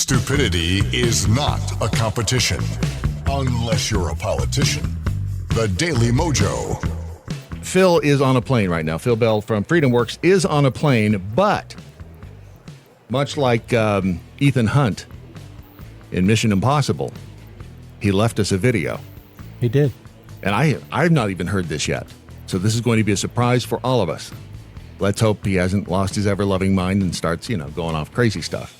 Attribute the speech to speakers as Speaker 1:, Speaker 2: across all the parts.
Speaker 1: Stupidity is not a competition. Unless you're a politician. The Daily Mojo.
Speaker 2: Phil is on a plane right now. Phil Bell from Freedomworks is on a plane, but much like Ethan Hunt in Mission Impossible, he left us a video.
Speaker 3: He did.
Speaker 2: And I've not even heard this yet. So this is going to be a surprise for all of us. Let's hope he hasn't lost his ever-loving mind and starts, going off crazy stuff.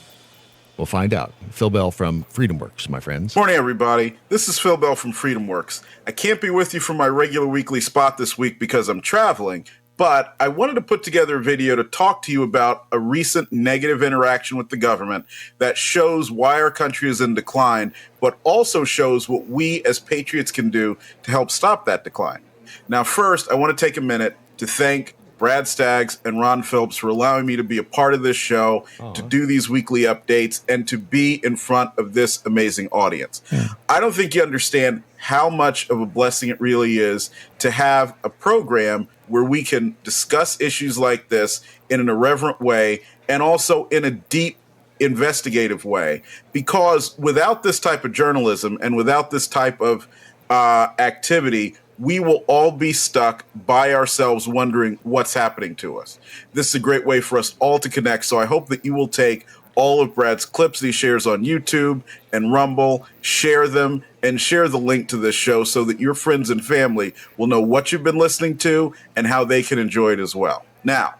Speaker 2: We'll find out. Phil Bell from Freedomworks, my friends.
Speaker 4: Morning, everybody. This is Phil Bell from Freedomworks. I can't be with you for my regular weekly spot this week because I'm traveling, but I wanted to put together a video to talk to you about a recent negative interaction with the government that shows why our country is in decline, but also shows what we as patriots can do to help stop that decline. Now, first, I want to take a minute to thank Brad Staggs and Ron Phillips for allowing me to be a part of this show, to do these weekly updates, and to be in front of this amazing audience. I don't think you understand how much of a blessing it really is to have a program where we can discuss issues like this in an irreverent way and also in a deep, investigative way. Because without this type of journalism and without this type of activity, we will all be stuck by ourselves wondering what's happening to us. This is a great way for us all to connect, so I hope that you will take all of Brad's clips that he shares on YouTube and Rumble, share them, and share the link to this show so that your friends and family will know what you've been listening to and how they can enjoy it as well. Now,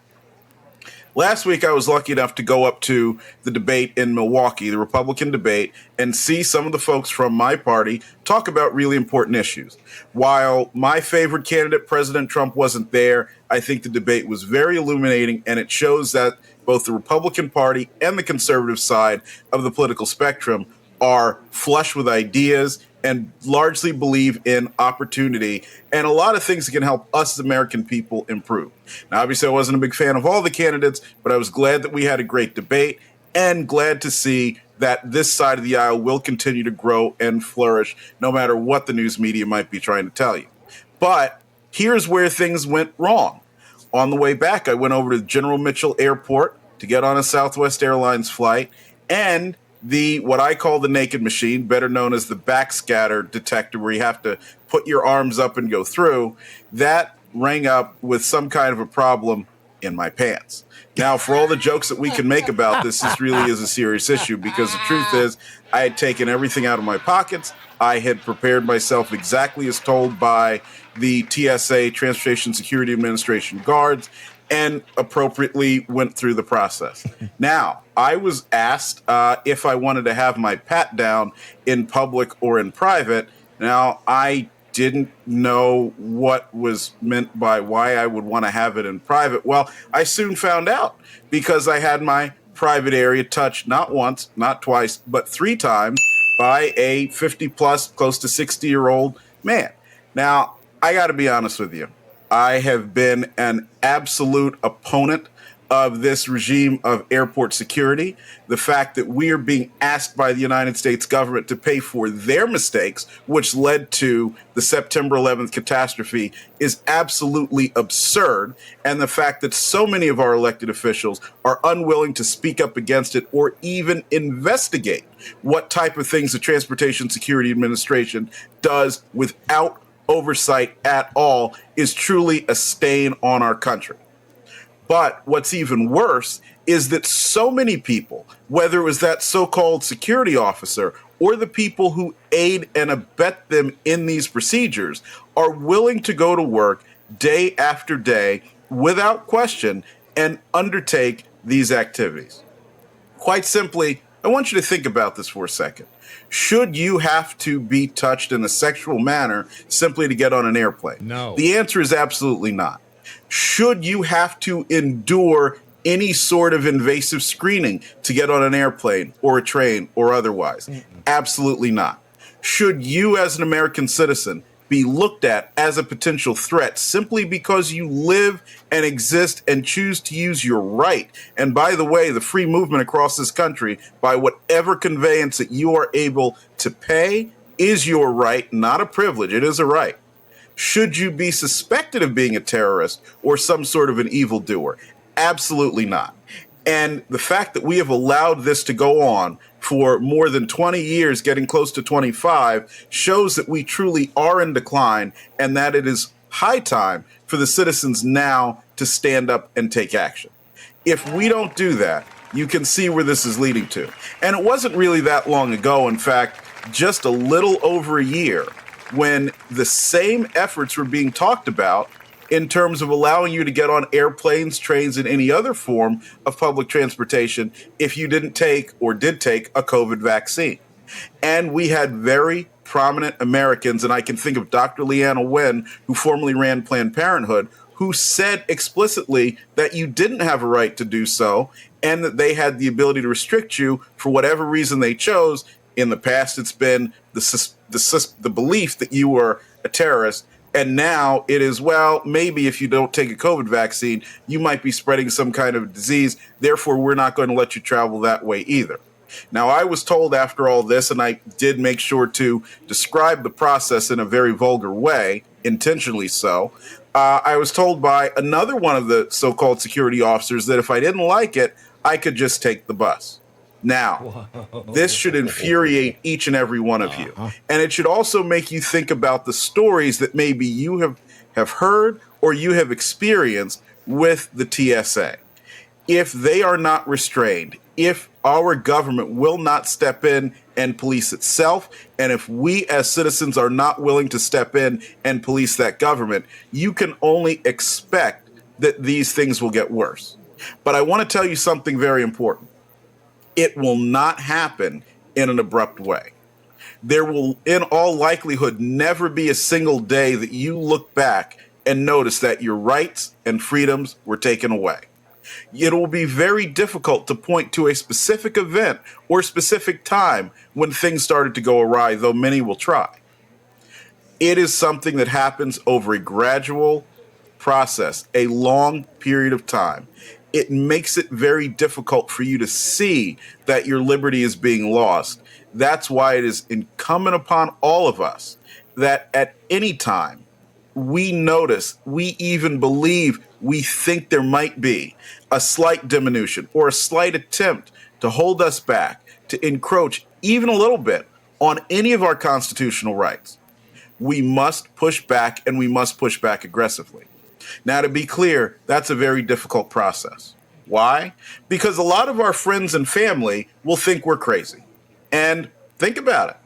Speaker 4: last week, I was lucky enough to go up to the debate in Milwaukee, the Republican debate, and see some of the folks from my party talk about really important issues. While my favorite candidate, President Trump, wasn't there, I think the debate was very illuminating, and it shows that both the Republican Party and the conservative side of the political spectrum are flush with ideas and largely believe in opportunity and a lot of things that can help us as American people improve. Now, obviously, I wasn't a big fan of all the candidates, but I was glad that we had a great debate and glad to see that this side of the aisle will continue to grow and flourish no matter what the news media might be trying to tell you. But here's where things went wrong. On the way back, I went over to General Mitchell Airport to get on a Southwest Airlines flight, and what I call the naked machine, better known as the backscatter detector, where you have to put your arms up and go through, that rang up with some kind of a problem in my pants. Now, for all the jokes that we can make about this really is a serious issue, because the truth is I had taken everything out of my pockets. I had prepared myself exactly as told by the TSA, Transportation Security Administration guards, and appropriately went through the process. Now, I was asked if I wanted to have my pat down in public or in private. Now, I didn't know what was meant by why I would want to have it in private. Well, I soon found out, because I had my private area touched not once, not twice, but 3 times by a 50-plus, close to 60-year-old man. Now, I got to be honest with you. I have been an absolute opponent of this regime of airport security. The fact that we are being asked by the United States government to pay for their mistakes, which led to the September 11th catastrophe, is absolutely absurd. And the fact that so many of our elected officials are unwilling to speak up against it or even investigate what type of things the Transportation Security Administration does without oversight at all is truly a stain on our country. But what's even worse is that so many people, whether it was that so-called security officer or the people who aid and abet them in these procedures, are willing to go to work day after day without question and undertake these activities. Quite simply, I want you to think about this for a second. Should you have to be touched in a sexual manner simply to get on an airplane?
Speaker 2: No.
Speaker 4: The answer is absolutely not. Should you have to endure any sort of invasive screening to get on an airplane or a train or otherwise? Absolutely not. Should you, as an American citizen, be looked at as a potential threat simply because you live and exist and choose to use your right? And by the way, the free movement across this country, by whatever conveyance that you are able to pay, is your right, not a privilege. It is a right. Should you be suspected of being a terrorist or some sort of an evildoer? Absolutely not. And the fact that we have allowed this to go on for more than 20 years, getting close to 25, shows that we truly are in decline and that it is high time for the citizens now to stand up and take action. If we don't do that, you can see where this is leading to. And it wasn't really that long ago, in fact, just a little over a year, when the same efforts were being talked about in terms of allowing you to get on airplanes, trains, and any other form of public transportation if you didn't take or did take a COVID vaccine. And we had very prominent Americans, and I can think of Dr. Leanna Wen, who formerly ran Planned Parenthood, who said explicitly that you didn't have a right to do so and that they had the ability to restrict you for whatever reason they chose. In the past, it's been the belief that you were a terrorist. And now it is, well, maybe if you don't take a COVID vaccine, you might be spreading some kind of disease. Therefore, we're not going to let you travel that way either. Now, I was told after all this, and I did make sure to describe the process in a very vulgar way, intentionally so. I was told by another one of the so-called security officers that if I didn't like it, I could just take the bus. Now, this should infuriate each and every one of you. And it should also make you think about the stories that maybe you have heard or you have experienced with the TSA. If they are not restrained, if our government will not step in and police itself, and if we as citizens are not willing to step in and police that government, you can only expect that these things will get worse. But I want to tell you something very important. It will not happen in an abrupt way. There will, in all likelihood, never be a single day that you look back and notice that your rights and freedoms were taken away. It will be very difficult to point to a specific event or specific time when things started to go awry, though many will try. It is something that happens over a gradual process, a long period of time. It makes it very difficult for you to see that your liberty is being lost. That's why it is incumbent upon all of us that at any time we notice, we even believe, we think there might be a slight diminution or a slight attempt to hold us back, to encroach even a little bit on any of our constitutional rights. We must push back, and we must push back aggressively. Now, to be clear, that's a very difficult process. Why? Because a lot of our friends and family will think we're crazy. And think about it.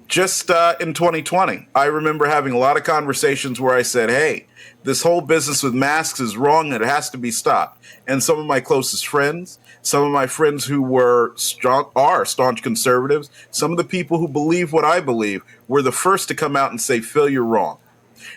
Speaker 4: Just in 2020, I remember having a lot of conversations where I said, hey, this whole business with masks is wrong and it has to be stopped. And some of my closest friends, some of my friends who are staunch conservatives, some of the people who believe what I believe were the first to come out and say, Phil, you're wrong.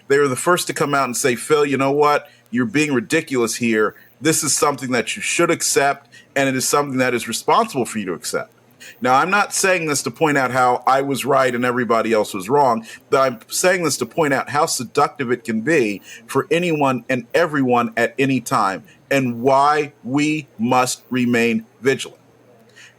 Speaker 4: They were the first to come out and say, Phil, you know what? You're being ridiculous here. This is something that you should accept, and it is something that is responsible for you to accept. Now, I'm not saying this to point out how I was right and everybody else was wrong, but I'm saying this to point out how seductive it can be for anyone and everyone at any time, and why we must remain vigilant.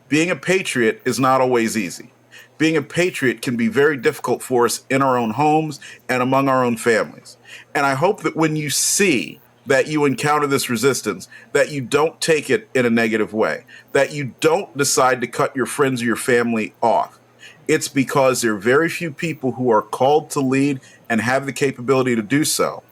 Speaker 4: Being a patriot is not always easy. Being a patriot can be very difficult for us in our own homes and among our own families. And I hope that when you see that you encounter this resistance, that you don't take it in a negative way, that you don't decide to cut your friends or your family off. It's because there are very few people who are called to lead and have the capability to do so.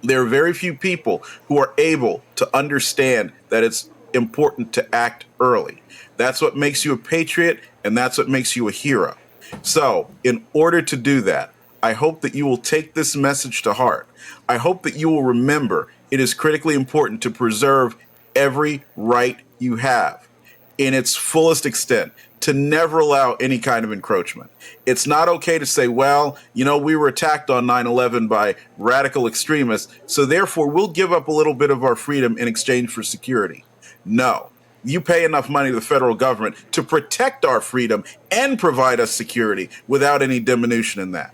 Speaker 4: There are very few people who are able to understand that it's important to act early. That's what makes you a patriot, and that's what makes you a hero. So, in order to do that, I hope that you will take this message to heart. I hope that you will remember it is critically important to preserve every right you have in its fullest extent, to never allow any kind of encroachment. It's not okay to say, well, we were attacked on 9/11 by radical extremists, so therefore we'll give up a little bit of our freedom in exchange for security. No. You pay enough money to the federal government to protect our freedom and provide us security without any diminution in that.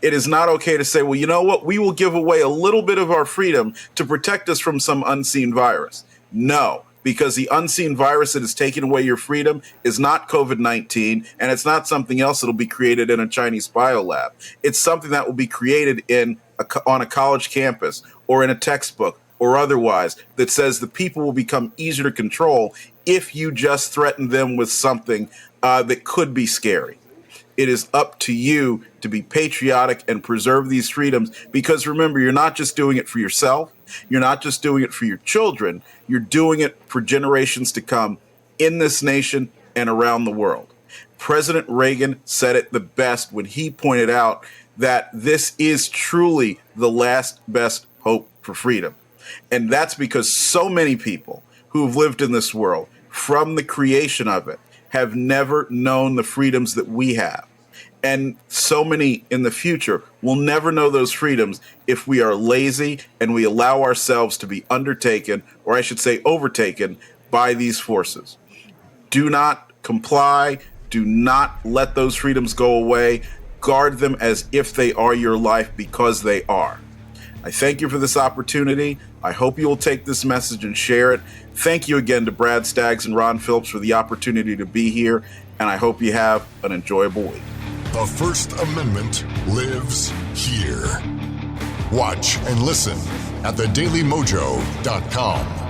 Speaker 4: It is not okay to say, well, you know what? We will give away a little bit of our freedom to protect us from some unseen virus. No, because the unseen virus that is taking away your freedom is not COVID-19, and it's not something else that will be created in a Chinese biolab. It's something that will be created on a college campus or in a textbook or otherwise that says the people will become easier to control if you just threaten them with something that could be scary. It is up to you to be patriotic and preserve these freedoms, because remember, you're not just doing it for yourself. You're not just doing it for your children. You're doing it for generations to come in this nation and around the world. President Reagan said it the best when he pointed out that this is truly the last best hope for freedom. And that's because so many people who've lived in this world from the creation of it have never known the freedoms that we have. And so many in the future will never know those freedoms if we are lazy and we allow ourselves to be undertaken, or I should say overtaken, by these forces. Do not comply. Do not let those freedoms go away. Guard them as if they are your life, because they are. I thank you for this opportunity. I hope you will take this message and share it. Thank you again to Brad Staggs and Ron Phillips for the opportunity to be here, and I hope you have an enjoyable week.
Speaker 1: The First Amendment lives here. Watch and listen at thedailymojo.com.